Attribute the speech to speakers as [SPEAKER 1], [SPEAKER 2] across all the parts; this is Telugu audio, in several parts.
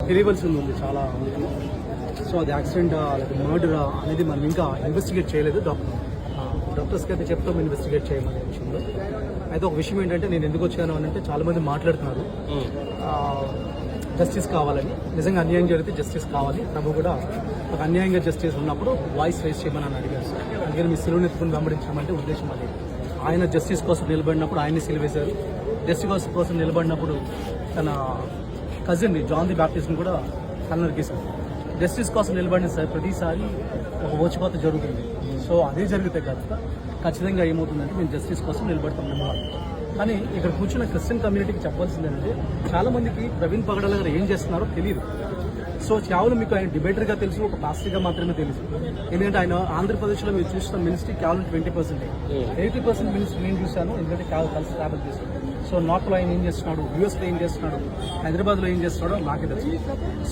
[SPEAKER 1] తెలియవలసి ఉంది చాలా. సో అది యాక్సిడెంట్ మర్డర్ అనేది మనం ఇంకా ఇన్వెస్టిగేట్ చేయలేదు. డాక్టర్స్కి అయితే చెప్తాం ఇన్వెస్టిగేట్ చేయమనే విషయంలో. అయితే ఒక విషయం ఏంటంటే నేను ఎందుకు వచ్చాను అని అంటే చాలామంది మాట్లాడుతున్నారు జస్టిస్ కావాలని. నిజంగా అన్యాయం జరిగితే జస్టిస్ కావాలి. ప్రభు కూడా ఒక అన్యాయంగా జస్టిస్ ఉన్నప్పుడు వాయిస్ రేస్ చేయమని అని అడిగారు సార్. అందుకని మీ సిలువను ఎత్తుకుని వెంబడించడం అంటే ఉద్దేశం అది. ఆయన జస్టిస్ కోసం నిలబడినప్పుడు ఆయన్ని సిలువేశారు. జస్టిస్ కోసం నిలబడినప్పుడు తన కజిన్ జాన్ ది బ్యాప్టిస్ట్ని కూడా నరికేశారు. జస్టిస్ కోసం నిలబడిన సార్ ప్రతిసారి ఒక ఓచికోత జరుగుతుంది. సో అదే జరిగితే కనుక ఖచ్చితంగా ఏమవుతుందంటే మేము జస్టిస్ కోసం నిలబడతాం. కానీ ఇక్కడ కూర్చున్న క్రిస్టియన్ కమ్యూనిటీకి చెప్పాల్సింది ఏంటంటే చాలా మందికి ప్రవీణ్ పగడాల గారు ఏం చేస్తున్నారో తెలియదు. సో కేవలం మీకు ఆయన డిబేటర్గా తెలుసు, ఒక పాస్టర్గా మాత్రమే తెలుసు. ఎందుకంటే ఆయన ఆంధ్రప్రదేశ్లో మీరు చూసిన మినిస్ట్రీ కేవలం 20%. 80% మినిస్ట్రీ నేను చూశాను, ఎందుకంటే కలిసి ట్రావెల్ చేశాను. సో నార్త్లో ఆయన ఏం చేస్తున్నాడు, యూఎస్లో ఏం చేస్తున్నాడు, హైదరాబాద్లో ఏం చేస్తున్నాడో నాకే తెలుసు.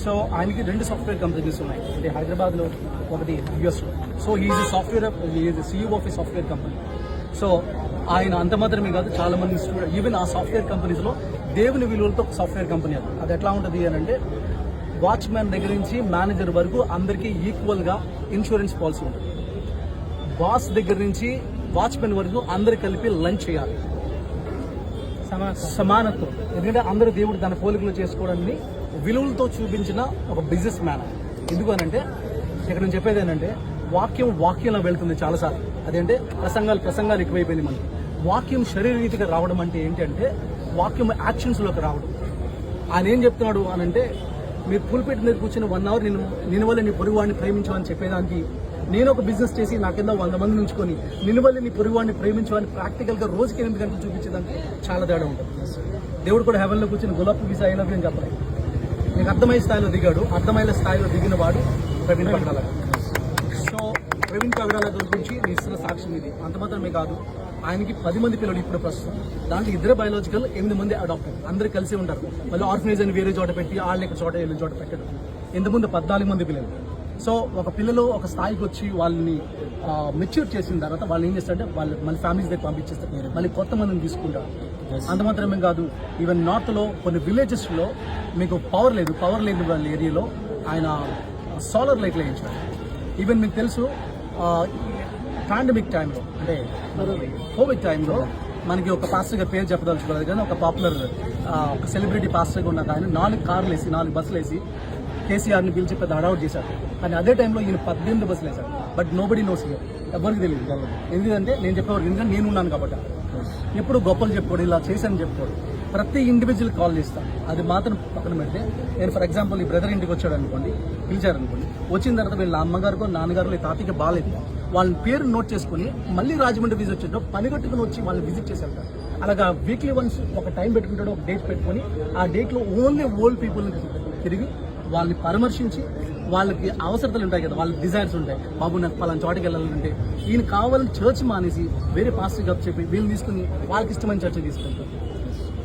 [SPEAKER 1] సో ఆయనకి 2 సాఫ్ట్వేర్ కంపెనీస్ ఉన్నాయి, అంటే హైదరాబాద్లో ఒకటి యూఎస్లో. So is software CEO of A software company. So ఆయన అంత మాత్రమే కాదు, చాలా మంది స్టూడెంట్ ఈవెన్ ఆ సాఫ్ట్వేర్ కంపెనీస్లో దేవుని విలువలతో ఒక సాఫ్ట్వేర్ కంపెనీ అది ఎట్లా ఉంటుంది అని అంటే వాచ్మ్యాన్ దగ్గర నుంచి మేనేజర్ వరకు అందరికీ ఈక్వల్గా ఇన్సూరెన్స్ పాలసీ ఉంటుంది. బాస్ దగ్గర నుంచి వాచ్మెన్ వరకు అందరు కలిపి లంచ్ చేయాలి, సమానత్వం. ఎందుకంటే అందరూ దేవుడు తన పోలికలు చేసుకోవడాన్ని విలువలతో చూపించిన ఒక బిజినెస్ మ్యాన్. ఎందుకు అనంటే ఇక్కడ నేను చెప్పేది ఏంటంటే వాక్యంలో వెళ్తుంది చాలాసార్లు. అదేంటే ప్రసంగాలు ఎక్కువైపోయింది మనకి. వాక్యం శరీరరీతిగా రావడం అంటే ఏంటంటే వాక్యం యాక్షన్స్లోకి రావడం. ఆయన ఏం చెప్తున్నాడు అని అంటే మీరు పుల్పిట్ మీద కూర్చొని 1 hour నేను వల్ల నీ పొరుగువాడిని ప్రేమించమని చెప్పేదానికి, నేను ఒక బిజినెస్ చేసి నా కింద 100 మంది ఉంచుకొని నిన్ను వల్ల నీ పొరుగువాడిని ప్రేమించమని ప్రాక్టికల్గా రోజుకి 8 గంటలు చూపించేదానికి చాలా తేడా ఉంటుంది. దేవుడు కూడా హెవెన్లో కూర్చొని gulab visa I love you అని చెప్పలేదు. నీకు అర్థమయ్యే స్థాయిలో దిగాడు, అర్థమయ్యే స్థాయిలో దిగిన వాడు ప్రవీణ్ పగడాల. సో ప్రవీణ్ పగడాల గురించి నీ ఇస్తున్న సాక్ష్యం ఇది. అంత మాత్రమే కాదు, ఆయనకి 10 మంది పిల్లలు ఇప్పుడు ప్రస్తుతం. దాంట్లో 2 బయాలజికల్, 8 మంది అడాప్టర్, అందరూ కలిసి ఉంటారు. మళ్ళీ ఆర్ఫనేజ్ అని వేరే చోట పెట్టి వాళ్ళని ఇక్కడ చోట వీళ్ళ చోట పెట్టడం. ఇంతకుముందు 14 మంది పిల్లలు. సో ఒక పిల్లలు ఒక స్థాయికి వచ్చి వాళ్ళని మెచ్యూర్ చేసిన తర్వాత వాళ్ళు ఏం చేస్తారంటే వాళ్ళు మళ్ళీ ఫ్యామిలీస్ దగ్గర పంపించేస్తారు, మళ్ళీ కొత్త మందిని తీసుకుంటారు. అంత మాత్రమే కాదు, ఈవెన్ నార్త్లో కొన్ని విలేజెస్లో మీకు పవర్ లేని వాళ్ళ ఏరియాలో ఆయన సోలార్ లైట్లు వేయించారు. ఈవెన్ మీకు తెలుసు పాండమిక్ టైంలో, అంటే కోవిడ్ టైంలో మనకి ఒక పాస్టర్ గారి పేరు చెప్పదలుచుకోలేదు కానీ ఒక పాపులర్ ఒక సెలబ్రిటీ పాస్టర్గా ఉన్న ఆయన 4 కార్లు వేసి 4 బస్సులు వేసి కేసీఆర్ని పిలిచి పెద్ద అడౌట్ చేశారు. కానీ అదే టైంలో ఈయన 18 బస్సులు వేశారు. బట్ నోబడీ నోస్ హియర్, ఎవరికి తెలియదు. ఎందుకంటే నేను చెప్పేవాడు, ఎందుకంటే నేను ఉన్నాను కాబట్టి. ఎప్పుడు గొప్పలు చెప్పుకోడు, ఇలా చేశాను చెప్పుకోడు. ప్రతి ఇండివిజువల్ కాల్ చేస్తాను, అది మాత్రం పక్కన పెడితే. నేను ఫర్ ఎగ్జాంపుల్ ఈ బ్రదర్ ఇంటికి వచ్చాడు అనుకోండి, పిలిచారనుకోండి, వచ్చిన తర్వాత వీళ్ళ అమ్మగారికో నాన్నగారు తాతకి బాగాలేదు, వాళ్ళ పేరు నోట్ చేసుకుని మళ్ళీ రాజమండ్రి విజిట్ వచ్చేటో పని కట్టుకుని వచ్చి వాళ్ళని విజిట్ చేసి వెళ్తారు. అలాగా వీక్లీ వన్స్ ఒక టైం పెట్టుకుంటాడు, ఒక డేట్ పెట్టుకుని ఆ డేట్లో ఓన్లీ ఓల్డ్ పీపుల్ని తిరిగి వాళ్ళని పరామర్శించి వాళ్ళకి అవసరతలు ఉంటాయి కదా, వాళ్ళకి డిజైర్స్ ఉంటాయి. బాబు నాకు పలానా చోటకి వెళ్ళాలంటే ఈయన కావాలని చర్చ్ మానేసి వేరే పాస్టర్ గారు చెప్పి వీళ్ళు తీసుకుని వాళ్ళకి ఇష్టమైన చర్చ తీసుకుంటారు.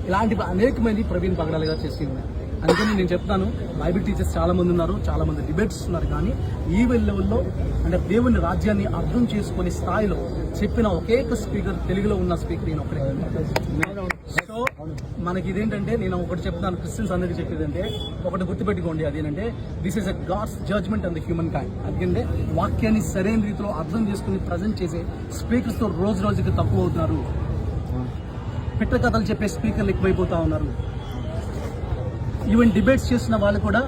[SPEAKER 1] ఇలాంటి అనేకమంది ప్రవీణ్ పగడాల గారు చేసి ఉన్నాయి. అందుకని నేను చెప్తాను, బైబిల్ టీచర్స్ చాలా మంది ఉన్నారు, చాలా మంది డిబేట్స్ ఉన్నారు. కానీ ఈ లెవెల్లో అంటే దేవుని రాజ్యాన్ని అర్థం చేసుకునే స్థాయిలో చెప్పిన ఒకే స్పీకర్, తెలుగులో ఉన్న స్పీకర్ నేను ఒకటే. సో మనకి ఇదేంటంటే నేను ఒకటి చెప్తాను, క్రిస్టియన్స్ అందరికీ చెప్పేదంటే ఒకటి గుర్తుపెట్టుకోండి, అదేంటంటే this is a God's judgement on the humankind. అందుకంటే వాక్యాన్ని సరైన రీతిలో అర్థం చేసుకుని ప్రజెంట్ చేసే స్పీకర్స్తో రోజుకి తక్కువ అవుతున్నారు. పిట్ట కథలు చెప్పే స్పీకర్లు ఎక్కువైపోతా ఉన్నారు. ఈవెన్ డిబేట్స్ చేసిన వాళ్ళు కూడా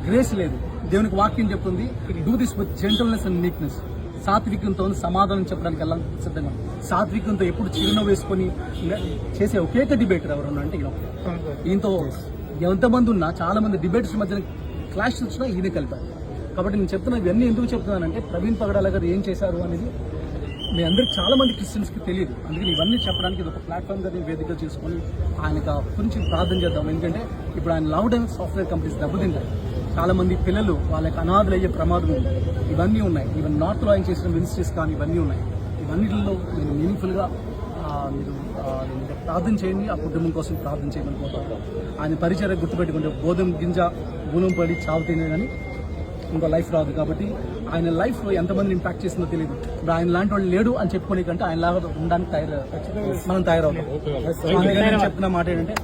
[SPEAKER 1] గ్రేస్ లేదు. దేవునికి వాక్యం చెప్తుంది, do this with gentleness and meekness. సాత్వికంతో సమాధానం చెప్పడానికి వెళ్ళాలి సిద్ధంగా. సాత్వికంతో ఎప్పుడు చిరునవ్వు వేసుకొని చేసే ఒకేక డిబేటర్ ఎవరన్నా అంటే ఈయనతో ఎంతమంది ఉన్నా చాలా మంది డిబేట్స్ మధ్యన క్లాష్ వచ్చినా ఈయన కలిపారు. కాబట్టి నేను చెప్తున్నా, ఇవన్నీ ఎందుకు చెప్తున్నానంటే ప్రవీణ్ పగడాల గారు ఏం చేశారు అనేది మీ అందరికి చాలా మంది క్రిస్టియన్స్కి తెలియదు. అందుకని ఇవన్నీ చెప్పడానికి ఇది ఒక ప్లాట్ఫామ్గా వేదిక చేసుకొని ఆయనకు గురించి ప్రార్థన చేద్దాం. ఎందుకంటే ఇప్పుడు ఆయన లౌడ్ అండ్ సాఫ్ట్వేర్ కంపెనీస్ దెబ్బతింటాయి. చాలా మంది పిల్లలు వాళ్ళకి అనాథలు అయ్యే ప్రమాదం ఉంది. ఇవన్నీ ఉన్నాయి. ఈవెన్ నార్త్లో ఆయన చేసిన మినిస్ట్రీస్ కానీ ఇవన్నీ ఉన్నాయి. ఇవన్నిటిలో నేను మీనింగ్ఫుల్గా మీరు ప్రార్థన చేయండి, ఆ కుటుంబం కోసం ప్రార్థన చేయమని కోరుకుంటాం. ఆయన పరిచయం గుర్తుపెట్టుకుంటే గోధుమ గింజ గుణం పడి చావుతేనే కానీ ఇంకో లైఫ్ రాదు. కాబట్టి ఆయన లైఫ్లో ఎంతమంది ఇంపాక్ట్ చేసిందో తెలియదు. ఇప్పుడు ఆయన లాంటి వాళ్ళు లేడు అని చెప్పుకునే కంటే ఆయన లాగా ఉండడానికి మనం తయారవుతాం. చెప్తున్న మాట ఏంటంటే